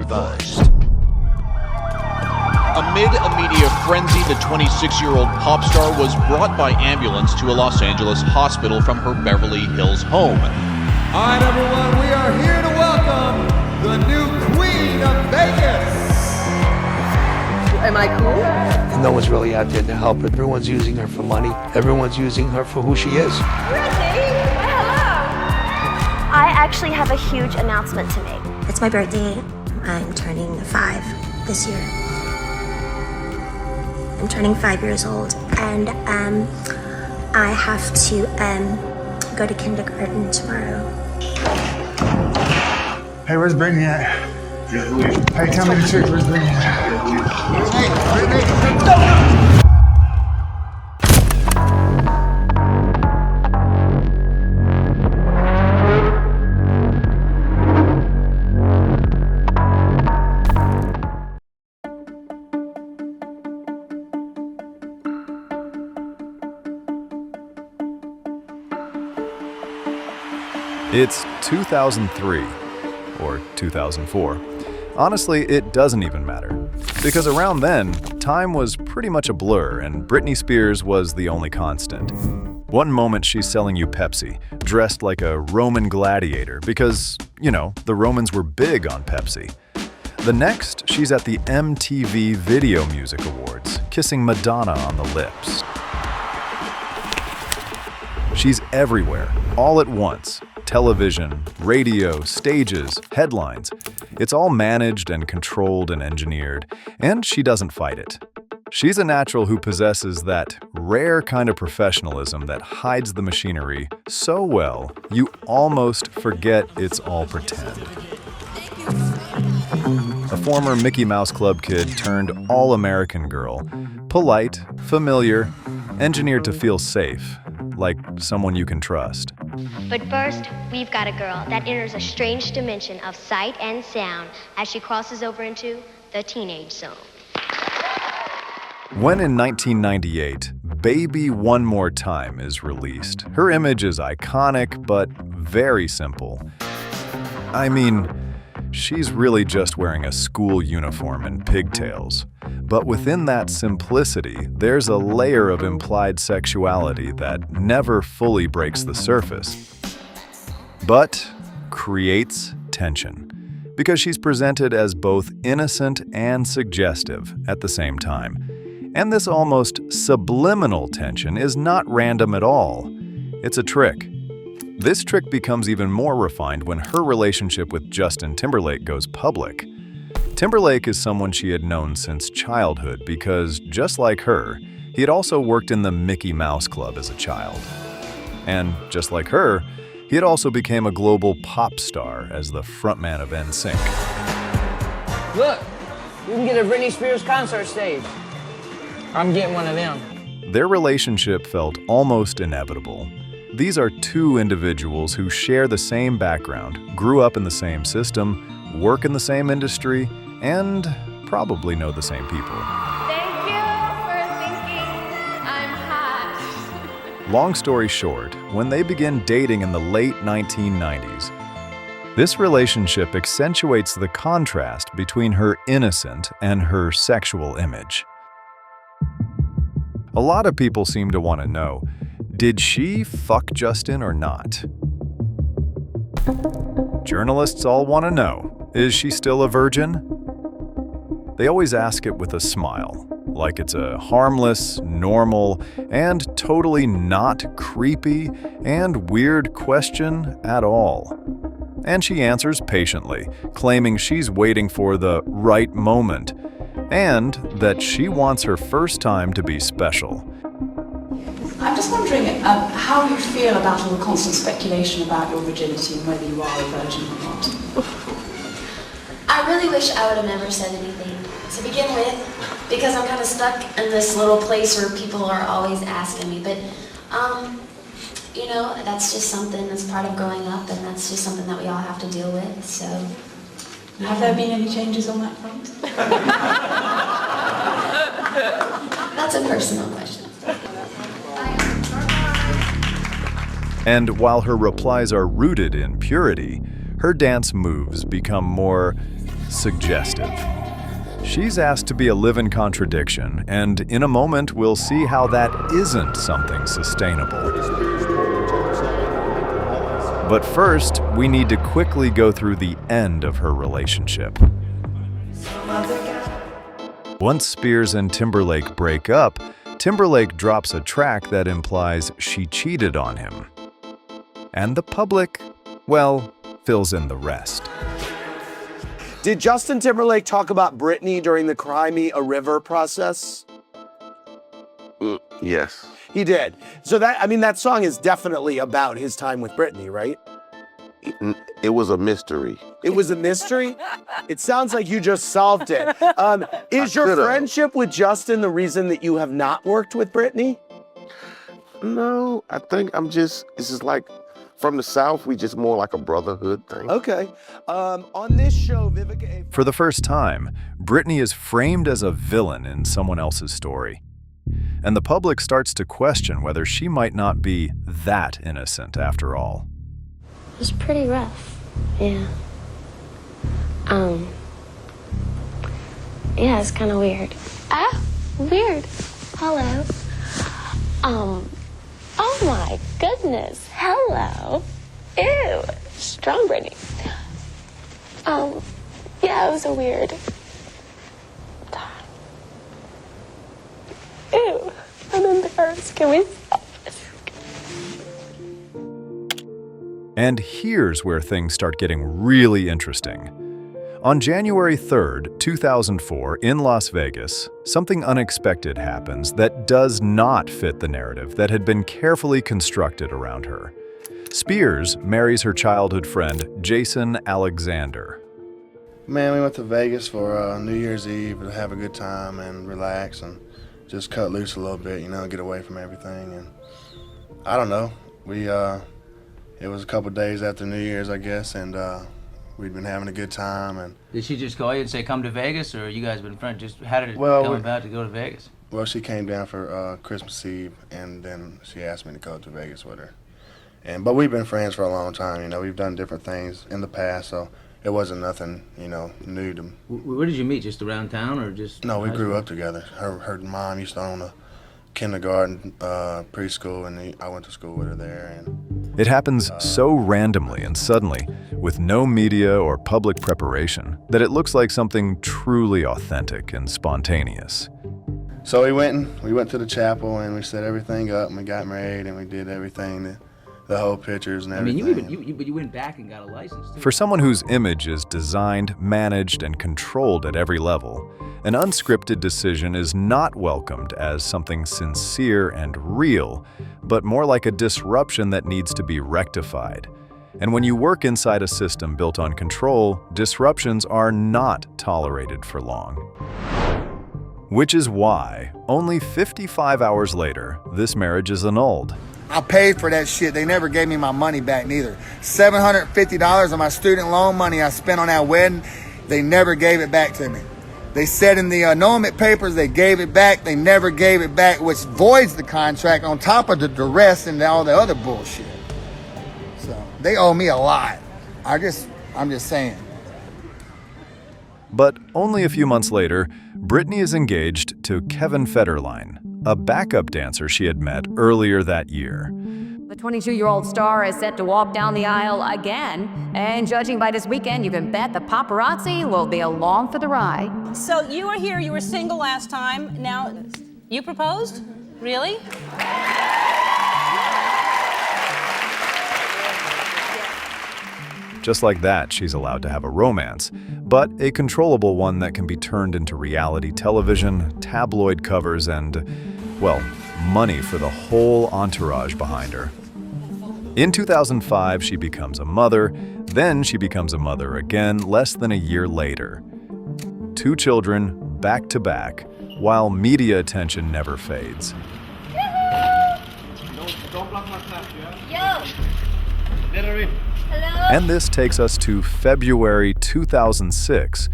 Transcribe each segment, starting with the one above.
Revised. Amid a media frenzy, the 26-year-old pop star was brought by ambulance to a Los Angeles hospital from her Beverly Hills home. All right, everyone, we are here to welcome the new Queen of Vegas. Am I cool? And no one's really out there to help her. Everyone's using her for money. Everyone's using her for who she is. Britney, hello. I actually have a huge announcement to make. It's my birthday. I'm turning 5 this year. I'm turning 5 years old, and I have to go to kindergarten tomorrow. Hey, where's Britney at? Hey, tell me the truth. Where's Britney at? Britney! No! It's 2003, or 2004. Honestly, it doesn't even matter. Because around then, time was pretty much a blur and Britney Spears was the only constant. One moment she's selling you Pepsi, dressed like a Roman gladiator because, you know, the Romans were big on Pepsi. The next, she's at the MTV Video Music Awards, kissing Madonna on the lips. She's everywhere, all at once. Television, radio, stages, headlines. It's all managed and controlled and engineered, and she doesn't fight it. She's a natural who possesses that rare kind of professionalism that hides the machinery so well you almost forget it's all pretend. A former Mickey Mouse Club kid turned all-American girl, polite, familiar, engineered to feel safe, like someone you can trust. But first, we've got a girl that enters a strange dimension of sight and sound as she crosses over into the teenage zone. When in 1998, Baby One More Time is released, her image is iconic but very simple. I mean, she's really just wearing a school uniform and pigtails. But within that simplicity, there's a layer of implied sexuality that never fully breaks the surface, but creates tension, because she's presented as both innocent and suggestive at the same time. And this almost subliminal tension is not random at all. It's a trick. This trick becomes even more refined when her relationship with Justin Timberlake goes public. Timberlake is someone she had known since childhood because, just like her, he had also worked in the Mickey Mouse Club as a child. And just like her, he had also become a global pop star as the frontman of NSYNC. Look, you can get a Britney Spears concert stage. I'm getting one of them. Their relationship felt almost inevitable. These are two individuals who share the same background, grew up in the same system, work in the same industry, and probably know the same people. Thank you for thinking I'm hot. Long story short, when they begin dating in the late 1990s, this relationship accentuates the contrast between her innocent and her sexual image. A lot of people seem to want to know, did she fuck Justin or not? Journalists all want to know, is she still a virgin? They always ask it with a smile, like it's a harmless, normal, and totally not creepy and weird question at all. And she answers patiently, claiming she's waiting for the right moment, and that she wants her first time to be special. I'm just wondering how you feel about all the constant speculation about your virginity and whether you are a virgin or not. I really wish I would have never said anything to begin with, because I'm kind of stuck in this little place where people are always asking me. But, you know, that's just something that's part of growing up, and that's just something that we all have to deal with, so. Have there been any changes on that front? That's a personal question. And while her replies are rooted in purity, her dance moves become more suggestive. She's asked to be a live-in contradiction, and in a moment we'll see how that isn't something sustainable. But first, we need to quickly go through the end of her relationship. Once Spears and Timberlake break up, Timberlake drops a track that implies she cheated on him. And the public, well, fills in the rest. Did Justin Timberlake talk about Britney during the Cry Me a River process? Yes. He did. So that song is definitely about his time with Britney, right? It was a mystery. It was a mystery? It sounds like you just solved it. Is your friendship with Justin the reason that you have not worked with Britney? No, I think it's just like, from the South, we just more like a brotherhood thing. Okay. On this show, Vivica... For the first time, Britney is framed as a villain in someone else's story. And the public starts to question whether she might not be that innocent after all. It was pretty rough, yeah. Yeah, it's kind of weird. Weird. Hello. Oh my goodness. Hello. Ew. Strong Britney. Yeah, it was a weird time. Ew. I'm embarrassed. Can we stop this? And here's where things start getting really interesting. On January 3rd, 2004, in Las Vegas, something unexpected happens that does not fit the narrative that had been carefully constructed around her. Spears marries her childhood friend, Jason Alexander. Man, we went to Vegas for New Year's Eve to have a good time and relax and just cut loose a little bit, get away from everything. And I don't know, it was a couple days after New Year's, I guess, and we'd been having a good time. And did she just call you and say, come to Vegas, or you guys been friends? Just how did it come about to go to Vegas? Well, she came down for Christmas Eve, and then she asked me to go to Vegas with her. But we've been friends for a long time, we've done different things in the past, so it wasn't nothing, new to me. Where did you meet, just around town, or just... No, we grew up together. Her mom used to own a kindergarten, preschool, and I went to school with her there. And it happens so randomly and suddenly, with no media or public preparation, that it looks like something truly authentic and spontaneous. So we went to the chapel and we set everything up and we got married and we did everything, the whole pictures and everything. But you went back and got a license too. For someone whose image is designed, managed, and controlled at every level, an unscripted decision is not welcomed as something sincere and real, but more like a disruption that needs to be rectified. And when you work inside a system built on control, disruptions are not tolerated for long. Which is why, only 55 hours later, this marriage is annulled. I paid for that shit. They never gave me my money back neither. $750 of my student loan money I spent on that wedding, they never gave it back to me. They said in the annulment papers they gave it back. They never gave it back, which voids the contract on top of the duress and all the other bullshit. So they owe me a lot. I'm just saying. But only a few months later, Britney is engaged to Kevin Federline, a backup dancer she had met earlier that year. The 22-year-old star is set to walk down the aisle again, and judging by this weekend, you can bet the paparazzi will be along for the ride. So you were here, you were single last time. Now, you proposed? Really? Just like that, she's allowed to have a romance, but a controllable one that can be turned into reality television, tabloid covers, and, well, money for the whole entourage behind her. In 2005, she becomes a mother, then she becomes a mother again less than a year later. 2 children, back to back, while media attention never fades. And this takes us to February 2006,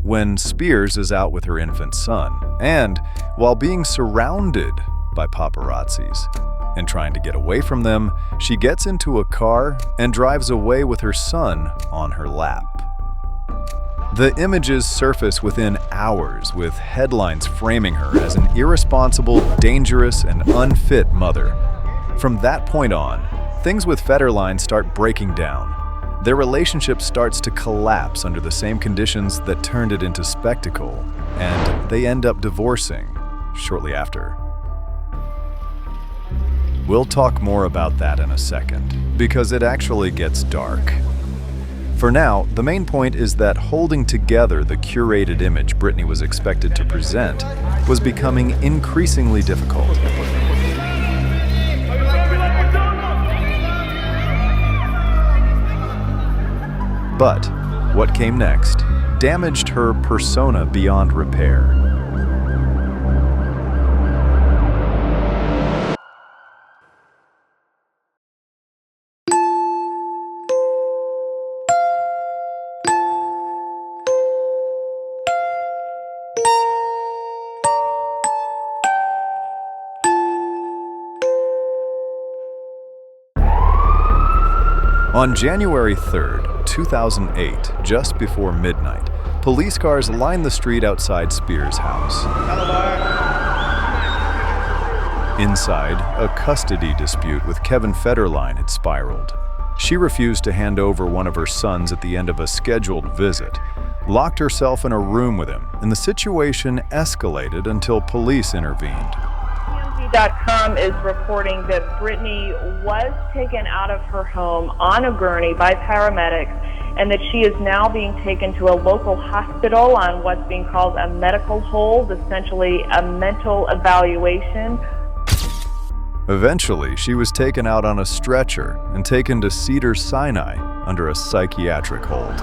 when Spears is out with her infant son, and while being surrounded by paparazzis and trying to get away from them, she gets into a car and drives away with her son on her lap. The images surface within hours, with headlines framing her as an irresponsible, dangerous, and unfit mother. From that point on, things with Federline start breaking down. Their relationship starts to collapse under the same conditions that turned it into spectacle, and they end up divorcing shortly after. We'll talk more about that in a second, because it actually gets dark. For now, the main point is that holding together the curated image Britney was expected to present was becoming increasingly difficult. But what came next damaged her persona beyond repair. On January 3rd, 2008, just before midnight, police cars lined the street outside Spears' house. Inside, a custody dispute with Kevin Federline had spiraled. She refused to hand over one of her sons at the end of a scheduled visit, locked herself in a room with him, and the situation escalated until police intervened. TMZ.com is reporting that Britney was taken out of her home on a gurney by paramedics and that she is now being taken to a local hospital on what's being called a medical hold, essentially a mental evaluation. Eventually, she was taken out on a stretcher and taken to Cedars-Sinai under a psychiatric hold.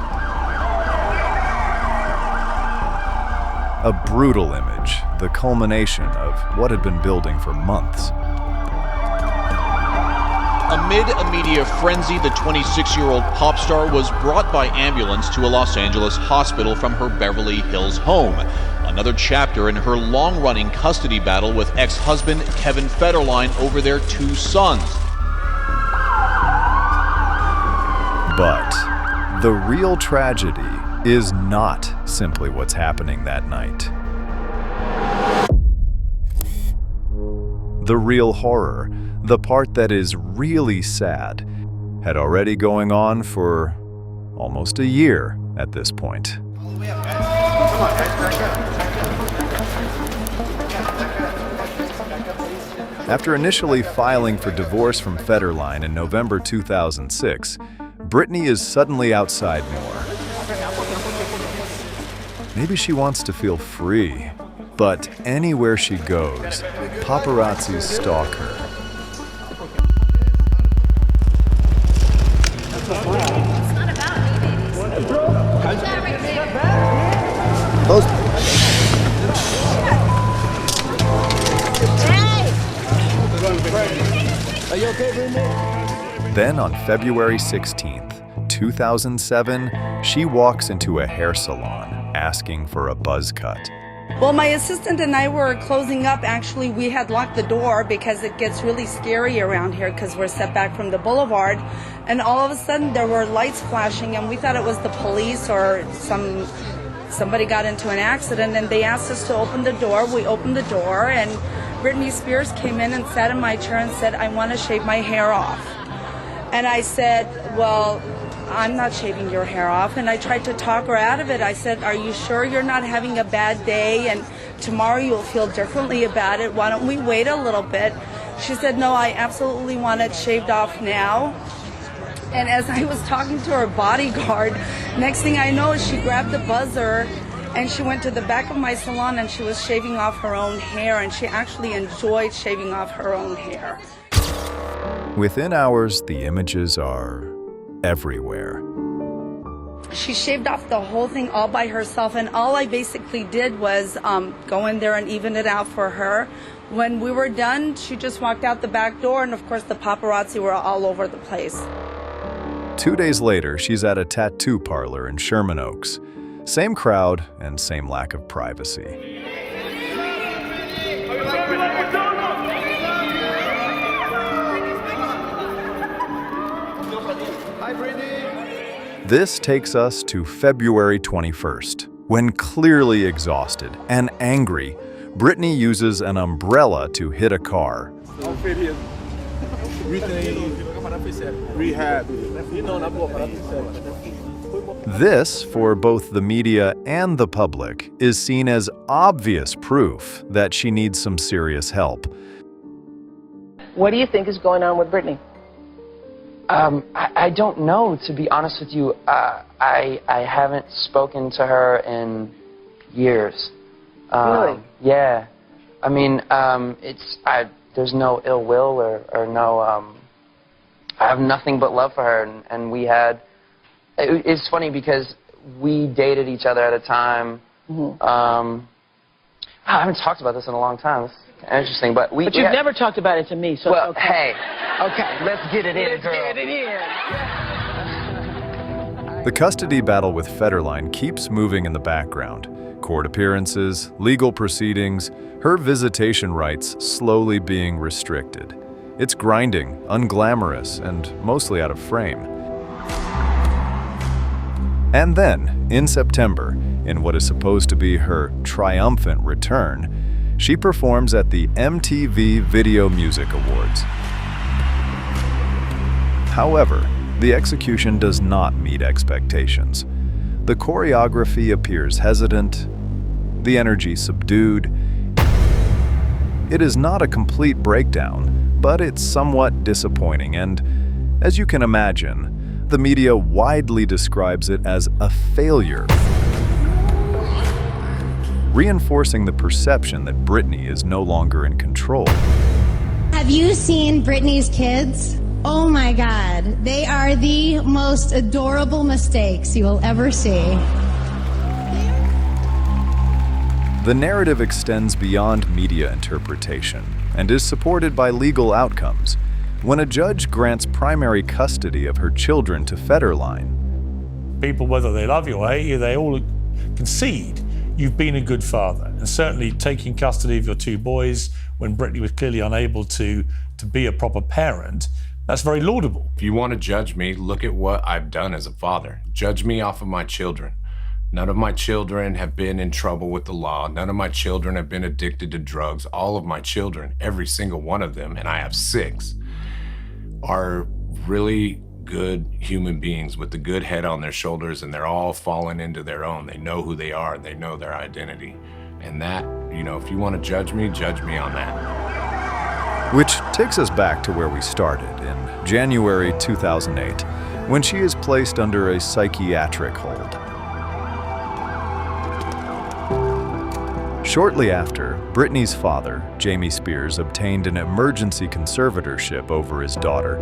A brutal image, the culmination of what had been building for months. Amid a media frenzy, the 26-year-old pop star was brought by ambulance to a Los Angeles hospital from her Beverly Hills home. Another chapter in her long-running custody battle with ex-husband Kevin Federline over their 2 sons. But the real tragedy is not simply what's happening that night. The real horror, the part that is really sad, had already going on for almost a year at this point. After initially filing for divorce from Federline in November 2006, Britney is suddenly outside more. Maybe she wants to feel free, but anywhere she goes, paparazzi stalk her. Are you okay, Britney? Then on February 16th, 2007, she walks into a hair salon asking for a buzz cut. Well, my assistant and I were closing up. Actually, we had locked the door because it gets really scary around here because we're set back from the boulevard. And all of a sudden, there were lights flashing, and we thought it was the police or somebody got into an accident, and they asked us to open the door. We opened the door, and Britney Spears came in and sat in my chair and said, "I want to shave my hair off." And I said, "Well, I'm not shaving your hair off." And I tried to talk her out of it. I said, "Are you sure you're not having a bad day and tomorrow you'll feel differently about it? Why don't we wait a little bit?" She said, "No, I absolutely want it shaved off now." And as I was talking to her bodyguard, next thing I know is she grabbed the buzzer and she went to the back of my salon and she was shaving off her own hair, and she actually enjoyed shaving off her own hair. Within hours, the images are everywhere. She shaved off the whole thing all by herself, and all I basically did was go in there and even it out for her. When we were done, she just walked out the back door, and of course the paparazzi were all over the place. 2 days later, she's at a tattoo parlor in Sherman Oaks. Same crowd and same lack of privacy. Hi, Britney. This takes us to February 21st, when clearly exhausted and angry, Britney uses an umbrella to hit a car. This, for both the media and the public, is seen as obvious proof that she needs some serious help. What do you think is going on with Britney? I don't know, to be honest with you. I haven't spoken to her in years. Really? Yeah. I mean, there's no ill will or no, I have nothing but love for her, and we had, it's funny because we dated each other at a time, I haven't talked about this in a long time. It's interesting, but But you've never talked about it to me, so well, okay. hey. Okay. Let's get it in, girl. Let's get it in. The custody battle with Federline keeps moving in the background. Court appearances, legal proceedings, her visitation rights slowly being restricted. It's grinding, unglamorous, and mostly out of frame. And then, in September, in what is supposed to be her triumphant return, she performs at the MTV Video Music Awards. However, the execution does not meet expectations. The choreography appears hesitant, the energy subdued. It is not a complete breakdown, but it's somewhat disappointing, and, as you can imagine, the media widely describes it as a failure, reinforcing the perception that Britney is no longer in control. Have you seen Britney's kids? Oh my God, they are the most adorable mistakes you will ever see. The narrative extends beyond media interpretation and is supported by legal outcomes. When a judge grants primary custody of her children to Federline, people, whether they love you or hate you, they all concede you've been a good father. And certainly taking custody of your two boys when Britney was clearly unable to be a proper parent, that's very laudable. If you want to judge me, look at what I've done as a father. Judge me off of my children. None of my children have been in trouble with the law. None of my children have been addicted to drugs. All of my children, every single one of them, and I have 6, are really good human beings with a good head on their shoulders, and they're all falling into their own. They know who they are, and they know their identity. And that, if you want to judge me on that. Which takes us back to where we started, in January 2008, when she is placed under a psychiatric hold. Shortly after, Britney's father, Jamie Spears, obtained an emergency conservatorship over his daughter,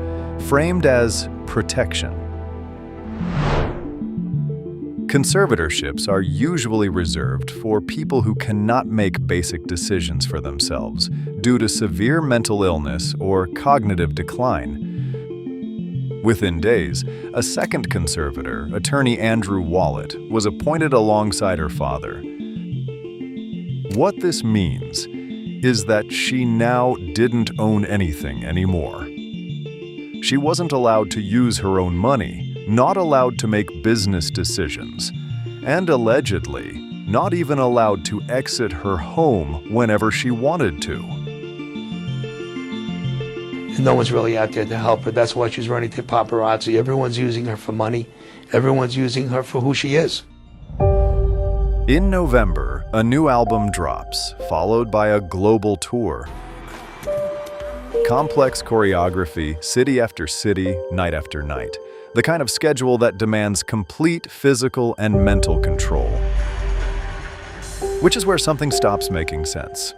framed as protection. Conservatorships are usually reserved for people who cannot make basic decisions for themselves due to severe mental illness or cognitive decline. Within days, a second conservator, attorney Andrew Wallet, was appointed alongside her father. What this means is that she now didn't own anything anymore. She wasn't allowed to use her own money, not allowed to make business decisions, and allegedly not even allowed to exit her home whenever she wanted to. And no one's really out there to help her. That's why she's running to paparazzi. Everyone's using her for money. Everyone's using her for who she is. In November, a new album drops, followed by a global tour. Complex choreography, city after city, night after night. The kind of schedule that demands complete physical and mental control. Which is where something stops making sense.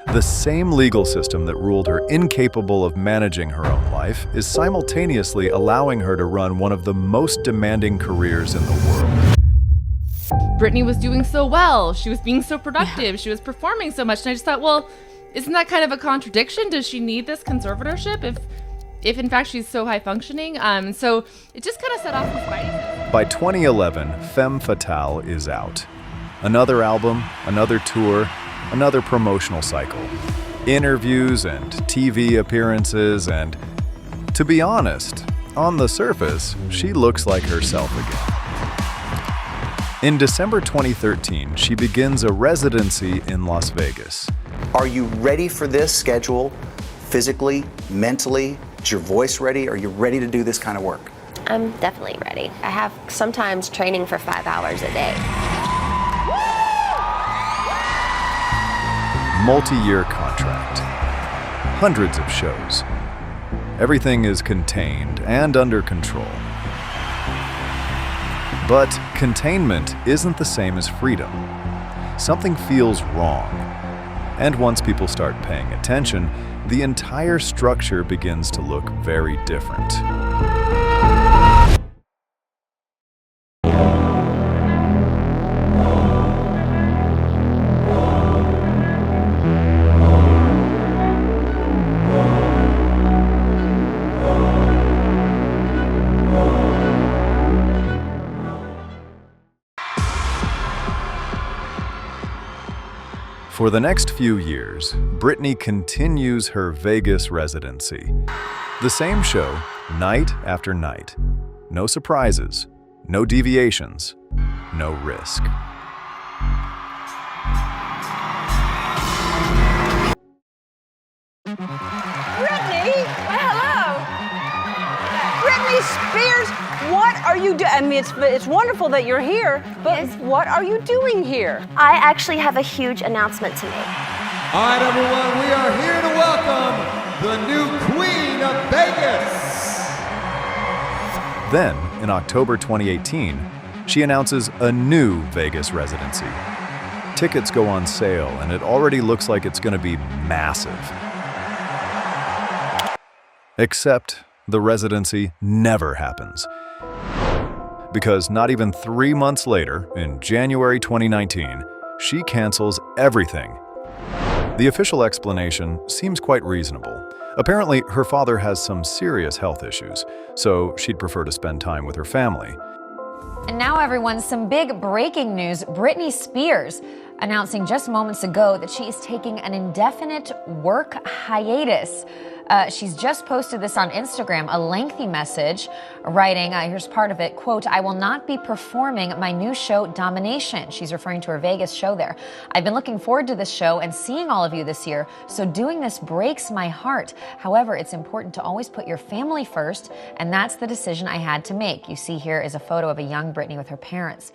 The same legal system that ruled her incapable of managing her own life is simultaneously allowing her to run one of the most demanding careers in the world. Britney was doing so well. She was being so productive. Yeah. She was performing so much. And I just thought, well, isn't that kind of a contradiction? Does she need this conservatorship if in fact she's so high functioning? So it just kind of set off the fight. By 2011, Femme Fatale is out. Another album, another tour, another promotional cycle. Interviews and TV appearances, and to be honest, on the surface, she looks like herself again. In December 2013, she begins a residency in Las Vegas. Are you ready for this schedule? Physically, mentally? Is your voice ready? Are you ready to do this kind of work? I'm definitely ready. I have sometimes training for 5 hours a day. Multi-year contract. Hundreds of shows. Everything is contained and under control. But containment isn't the same as freedom. Something feels wrong. And once people start paying attention, the entire structure begins to look very different. For the next few years, Britney continues her Vegas residency. The same show, night after night. No surprises, no deviations, no risk. Britney! Hello! Britney Spears, what are you doing? I mean, it's wonderful that you're here, but what are you doing here? I actually have a huge announcement to make. All right, everyone, we are here to welcome the new Queen of Vegas. Then, in October 2018, she announces a new Vegas residency. Tickets go on sale, and it already looks like it's going to be massive. Except the residency never happens. Because not even 3 months later, in January 2019, she cancels everything. The official explanation seems quite reasonable. Apparently, her father has some serious health issues, so she'd prefer to spend time with her family. And now, everyone, some big breaking news. Britney Spears announcing just moments ago that she is taking an indefinite work hiatus. She's just posted this on Instagram, a lengthy message, writing, here's part of it, quote, "I will not be performing my new show, Domination." She's referring to her Vegas show there. "I've been looking forward to this show and seeing all of you this year, so doing this breaks my heart. However, it's important to always put your family first, and that's the decision I had to make." You see here is a photo of a young Britney with her parents.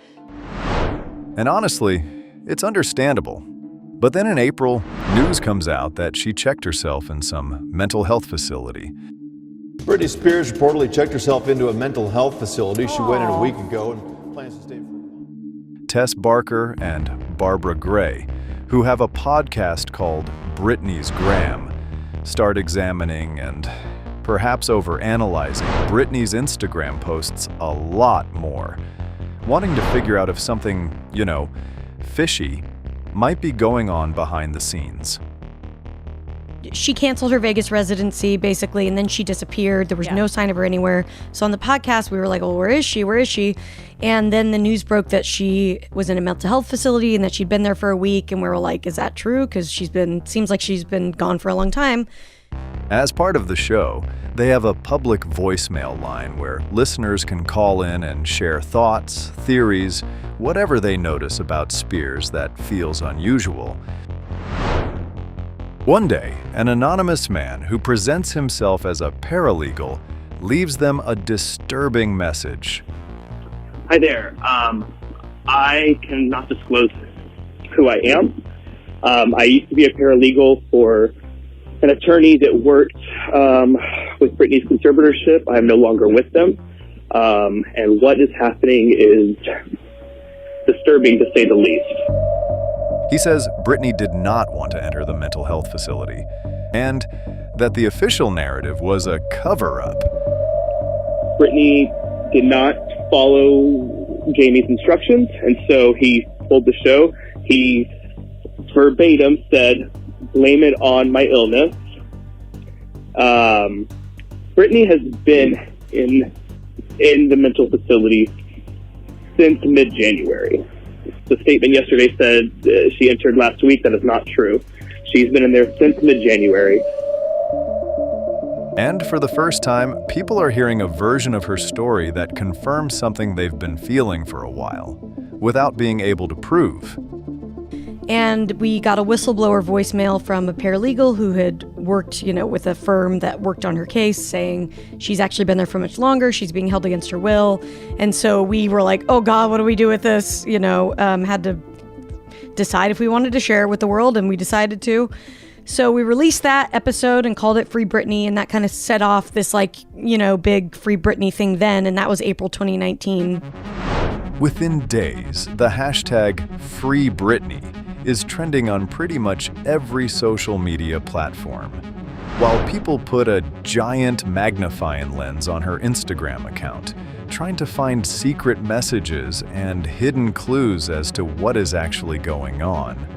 And honestly, it's understandable. But then in April, news comes out that she checked herself in some mental health facility. Britney Spears reportedly checked herself into a mental health facility. She went in a week ago and plans to stay for Tess Barker and Barbara Gray, who have a podcast called Britney's Gram, start examining and perhaps overanalyzing Britney's Instagram posts a lot more, wanting to figure out if something, fishy might be going on behind the scenes. She canceled her Vegas residency, basically, and then she disappeared. There was no sign of her anywhere. So on the podcast, we were like, well, where is she? Where is she? And then the news broke that she was in a mental health facility and that she'd been there for a week. And we were like, is that true? Because seems like she's been gone for a long time. As part of the show, they have a public voicemail line where listeners can call in and share thoughts, theories, whatever they notice about Spears that feels unusual. One day, an anonymous man who presents himself as a paralegal leaves them a disturbing message. Hi there. I cannot disclose who I am. I used to be a paralegal for an attorney that worked with Britney's conservatorship. I am no longer with them. And what is happening is disturbing, to say the least. He says Britney did not want to enter the mental health facility, and that the official narrative was a cover-up. Britney did not follow Jamie's instructions, and so he pulled the show. He verbatim said, "Blame it on my illness." Britney has been in the mental facility since mid-January. The statement yesterday said she entered last week. That is not true. She's been in there since mid-January. And for the first time, people are hearing a version of her story that confirms something they've been feeling for a while, without being able to prove. And we got a whistleblower voicemail from a paralegal who had worked, with a firm that worked on her case, saying she's actually been there for much longer. She's being held against her will. And so we were like, oh God, what do we do with this? Had to decide if we wanted to share it with the world, and we decided to. So we released that episode and called it Free Britney, and that kind of set off this big Free Britney thing then, and that was April 2019. Within days, the hashtag Free Britney is trending on pretty much every social media platform. While people put a giant magnifying lens on her Instagram account, trying to find secret messages and hidden clues as to what is actually going on.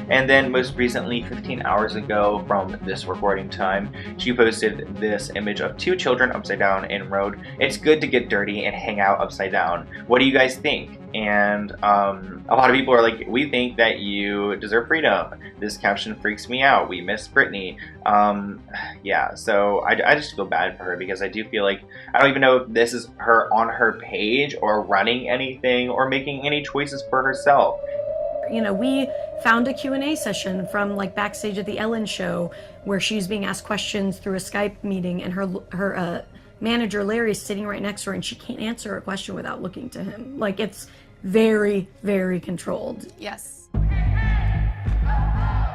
And then most recently, 15 hours ago from this recording time, she posted this image of 2 children upside down and wrote, "It's good to get dirty and hang out upside down. What do you guys think?" And a lot of people are like, "We think that you deserve freedom. This caption freaks me out. We miss Britney." Yeah, so I just feel bad for her, because I do feel like, I don't even know if this is her on her page or running anything or making any choices for herself. We found a Q&A session from backstage at the Ellen show where she's being asked questions through a Skype meeting, and her manager Larry is sitting right next to her, and she can't answer a question without looking to him. It's very, very controlled. Yes.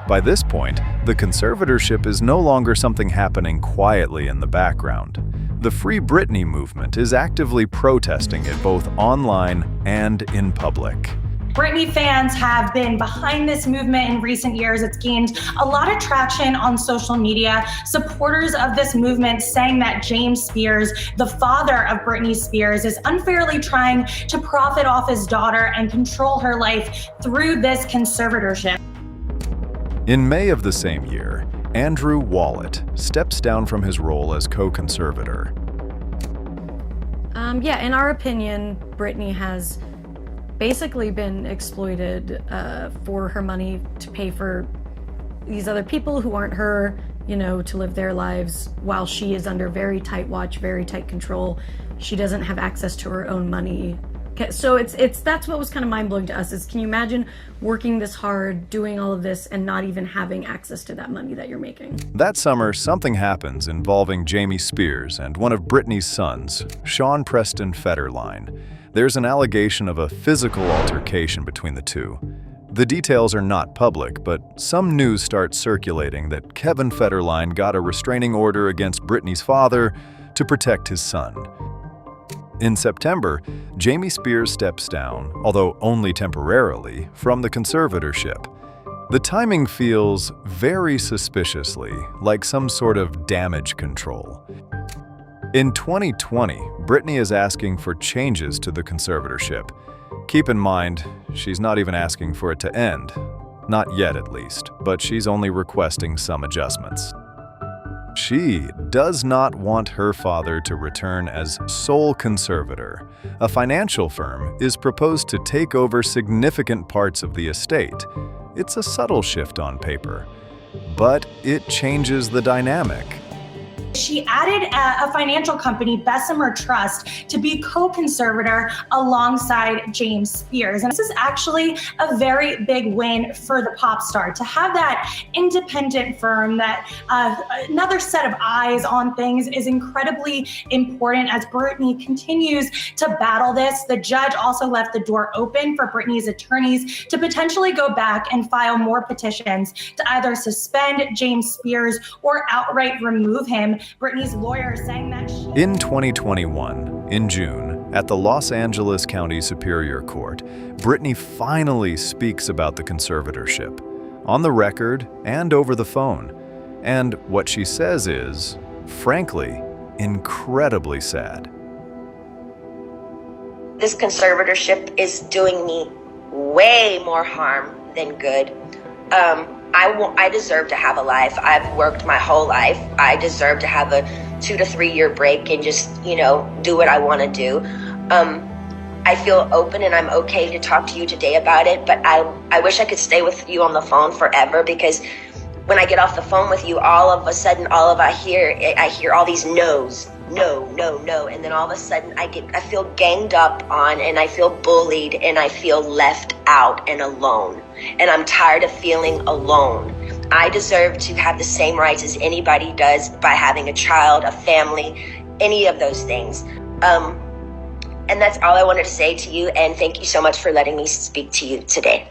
By this point, the conservatorship is no longer something happening quietly in the background. The Free Britney movement is actively protesting it both online and in public. Britney fans have been behind this movement in recent years. It's gained a lot of traction on social media. Supporters of this movement saying that James Spears, the father of Britney Spears, is unfairly trying to profit off his daughter and control her life through this conservatorship. In May of the same year, Andrew Wallet steps down from his role as co-conservator. In our opinion, Britney has basically been exploited for her money to pay for these other people who aren't her, to live their lives while she is under very tight watch, very tight control. She doesn't have access to her own money. So that's what was kind of mind-blowing to us, is can you imagine working this hard, doing all of this, and not even having access to that money that you're making? That summer, something happens involving Jamie Spears and one of Britney's sons, Sean Preston Federline. There's an allegation of a physical altercation between the two. The details are not public, but some news starts circulating that Kevin Federline got a restraining order against Britney's father to protect his son. In September, Jamie Spears steps down, although only temporarily, from the conservatorship. The timing feels very suspiciously like some sort of damage control. In 2020, Britney is asking for changes to the conservatorship. Keep in mind, she's not even asking for it to end. Not yet, at least, but she's only requesting some adjustments. She does not want her father to return as sole conservator. A financial firm is proposed to take over significant parts of the estate. It's a subtle shift on paper, but it changes the dynamic. She added a financial company, Bessemer Trust, to be co-conservator alongside James Spears. And this is actually a very big win for the pop star, to have that independent firm, that another set of eyes on things is incredibly important as Britney continues to battle this. The judge also left the door open for Britney's attorneys to potentially go back and file more petitions to either suspend James Spears or outright remove him. Britney's lawyer saying that In 2021, in June, at the Los Angeles County Superior Court, Britney finally speaks about the conservatorship, on the record and over the phone. And what she says is, frankly, incredibly sad. This conservatorship is doing me way more harm than good. I deserve to have a life. I've worked my whole life. I deserve to have a 2 to 3 year break and just, do what I want to do. I feel open and I'm okay to talk to you today about it, but I wish I could stay with you on the phone forever, because when I get off the phone with you, all of a sudden, I hear all these no's. No, no, no. And then all of a sudden I feel ganged up on, and I feel bullied, and I feel left out and alone. And I'm tired of feeling alone. I deserve to have the same rights as anybody does by having a child, a family, any of those things. And that's all I wanted to say to you. And thank you so much for letting me speak to you today.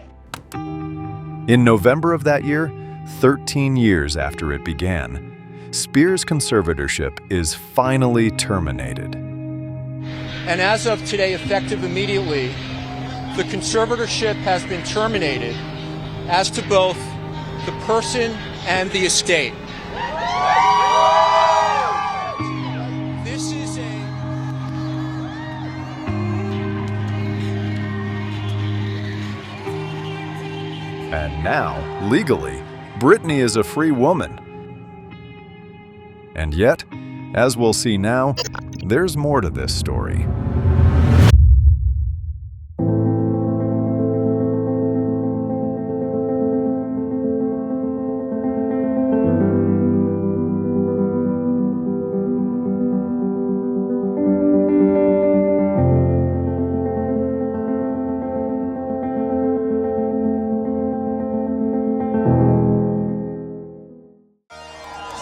In November of that year, 13 years after it began, Spears' conservatorship is finally terminated. And as of today, effective immediately, the conservatorship has been terminated as to both the person and the estate. This is And now, legally, Britney is a free woman. And yet, as we'll see now, there's more to this story.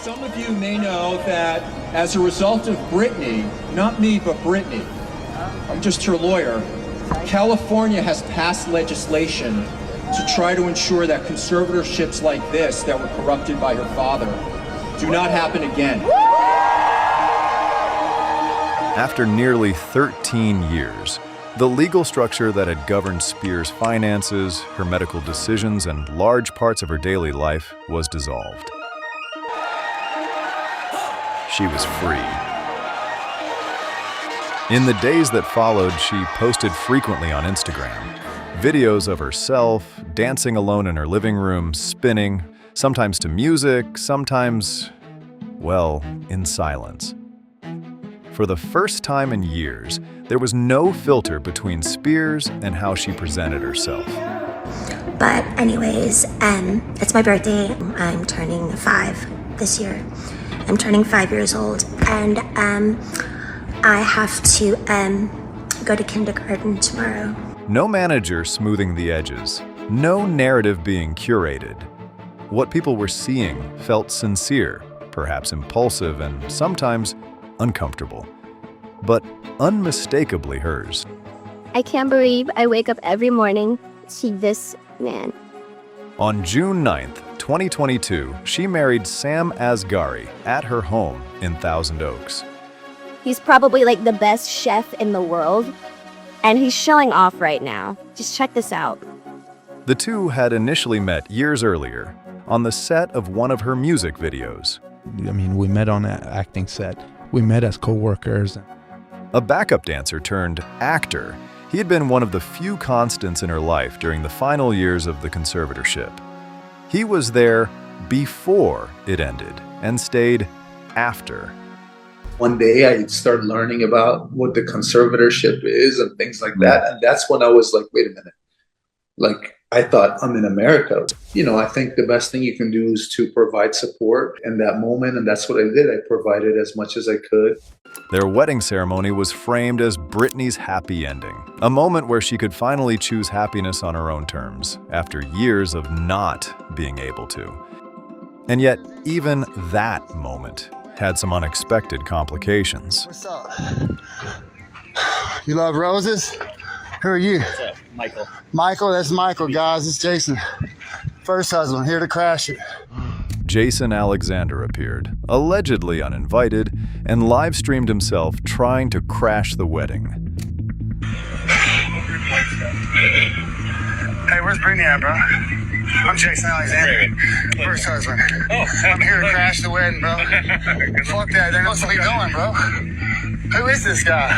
Some of you may know that as a result of Britney, not me, but Britney, I'm just her lawyer, California has passed legislation to try to ensure that conservatorships like this that were corrupted by her father do not happen again. After nearly 13 years, the legal structure that had governed Spears' finances, her medical decisions, and large parts of her daily life was dissolved. She was free. In the days that followed, she posted frequently on Instagram, videos of herself dancing alone in her living room, spinning, sometimes to music, sometimes, well, in silence. For the first time in years, there was no filter between Spears and how she presented herself. But anyways, it's my birthday. I'm turning 5 this year. I'm turning 5 years old, and I have to go to kindergarten tomorrow. No manager smoothing the edges, no narrative being curated. What people were seeing felt sincere, perhaps impulsive, and sometimes uncomfortable, but unmistakably hers. I can't believe I wake up every morning to see this man. On June 9th, 2022, she married Sam Asghari at her home in Thousand Oaks. He's probably like the best chef in the world, and he's showing off right now. Just check this out. The two had initially met years earlier on the set of one of her music videos. I mean, we met on an acting set. We met as co-workers. A backup dancer turned actor, he had been one of the few constants in her life during the final years of the conservatorship. He was there before it ended and stayed after. One day I started learning about what the conservatorship is and things like that. And that's when I was like, wait a minute. Like, I thought, I'm in America. You know, I think the best thing you can do is to provide support in that moment. And that's what I did. I provided as much as I could. Their wedding ceremony was framed as Britney's happy ending, a moment where she could finally choose happiness on her own terms after years of not being able to. And yet, even that moment had some unexpected complications. What's up? You love roses? Who are you? What's up? Michael. Michael, that's Michael, guys. It's Jason. First husband, here to crash it. Jason Alexander appeared, allegedly uninvited, and live-streamed himself trying to crash the wedding. Hey, where's Britney at, bro? I'm Jason Alexander. First husband. I'm here to crash the wedding, bro. Fuck that. They're not supposed to be doing, bro. Who is this guy?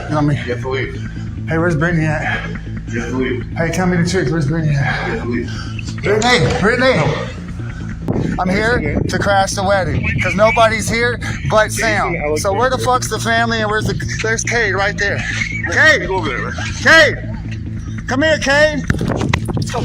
You want me? You have to leave. Hey, where's Britney at? You have to leave. Hey, tell me the truth. Where's Britney at? You have to leave. Brittany! I'm here to crash the wedding because nobody's here but Sam. So where the fuck's the family and there's Cade right there. Cade! Cade! Come here, Kane. Let's go.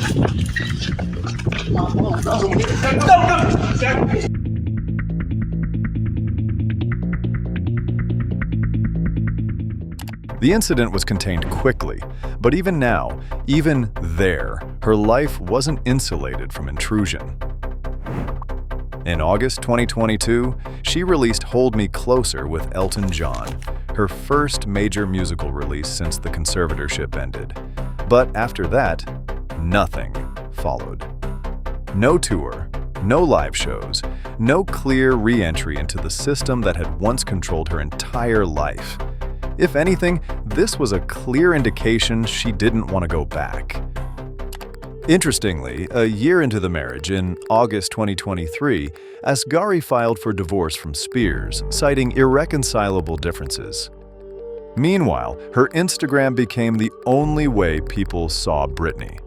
The incident was contained quickly, but even now, even there, her life wasn't insulated from intrusion. In August 2022, she released Hold Me Closer with Elton John, her first major musical release since the conservatorship ended. But after that, nothing followed. No tour, no live shows, no clear re-entry into the system that had once controlled her entire life. If anything, this was a clear indication she didn't want to go back. Interestingly, a year into the marriage, in August 2023, Asghari filed for divorce from Spears, citing irreconcilable differences. Meanwhile, her Instagram became the only way people saw Britney.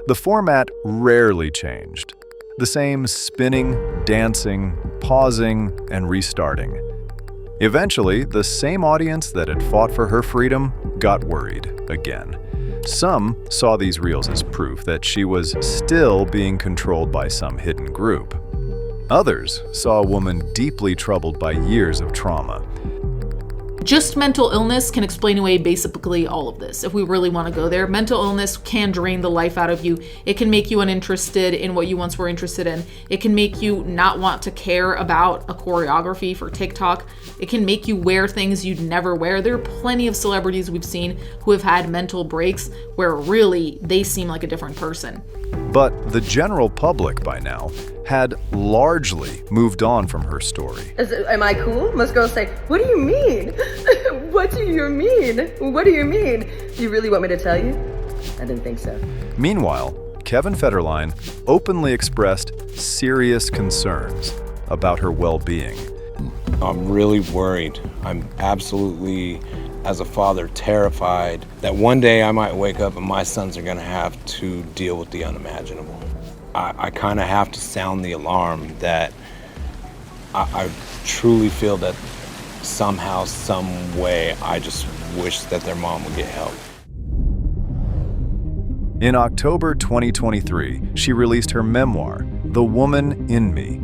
The format rarely changed. The same spinning, dancing, pausing, and restarting. Eventually, the same audience that had fought for her freedom got worried again. Some saw these reels as proof that she was still being controlled by some hidden group. Others saw a woman deeply troubled by years of trauma. Just mental illness can explain away basically all of this. If we really want to go there, mental illness can drain the life out of you. It can make you uninterested in what you once were interested in. It can make you not want to care about a choreography for TikTok. It can make you wear things you'd never wear. There are plenty of celebrities we've seen who have had mental breaks where really they seem like a different person. But the general public by now had largely moved on from her story. Am I cool? Most girls say, what do you mean? What do you mean? What do you mean? You really want me to tell you? I didn't think so. Meanwhile, Kevin Federline openly expressed serious concerns about her well-being. I'm really worried. I'm absolutely, as a father, terrified that one day I might wake up and my sons are gonna have to deal with the unimaginable. I kind of have to sound the alarm that I truly feel that somehow, some way, I just wish that their mom would get help. In October 2023, she released her memoir, The Woman in Me.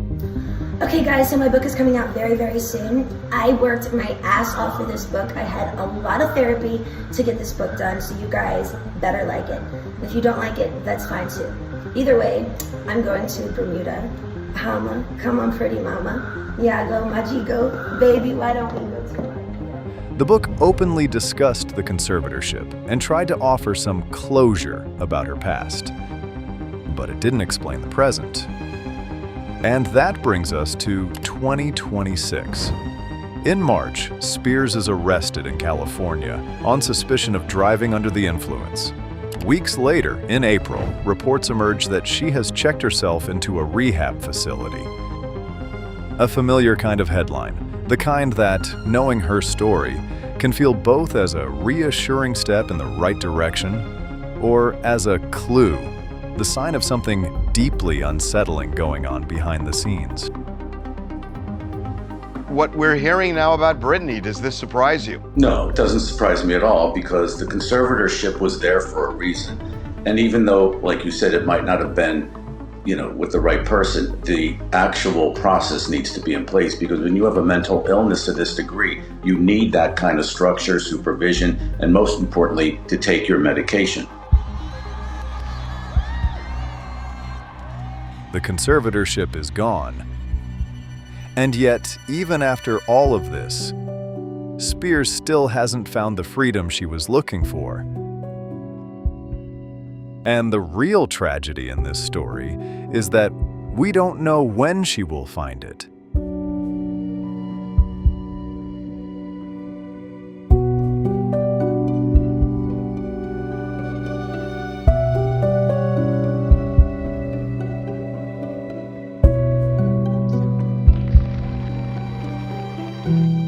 Okay guys, so my book is coming out very, very soon. I worked my ass off for this book. I had a lot of therapy to get this book done, so you guys better like it. If you don't like it, that's fine too. Either way, I'm going to Bermuda. Bahama, come on pretty mama. Yeah, go Maji, go. Baby, why don't we go to The book openly discussed the conservatorship and tried to offer some closure about her past. But it didn't explain the present. And that brings us to 2026. In March, Spears is arrested in California on suspicion of driving under the influence. Weeks later, in April, reports emerge that she has checked herself into a rehab facility. A familiar kind of headline, the kind that, knowing her story, can feel both as a reassuring step in the right direction or as a clue, the sign of something deeply unsettling going on behind the scenes. What we're hearing now about Britney, does this surprise you? No, it doesn't surprise me at all because the conservatorship was there for a reason. And even though, like you said, it might not have been, with the right person, the actual process needs to be in place because when you have a mental illness to this degree, you need that kind of structure, supervision, and most importantly, to take your medication. The conservatorship is gone. And yet, even after all of this, Spears still hasn't found the freedom she was looking for. And the real tragedy in this story is that we don't know when she will find it. Thank you.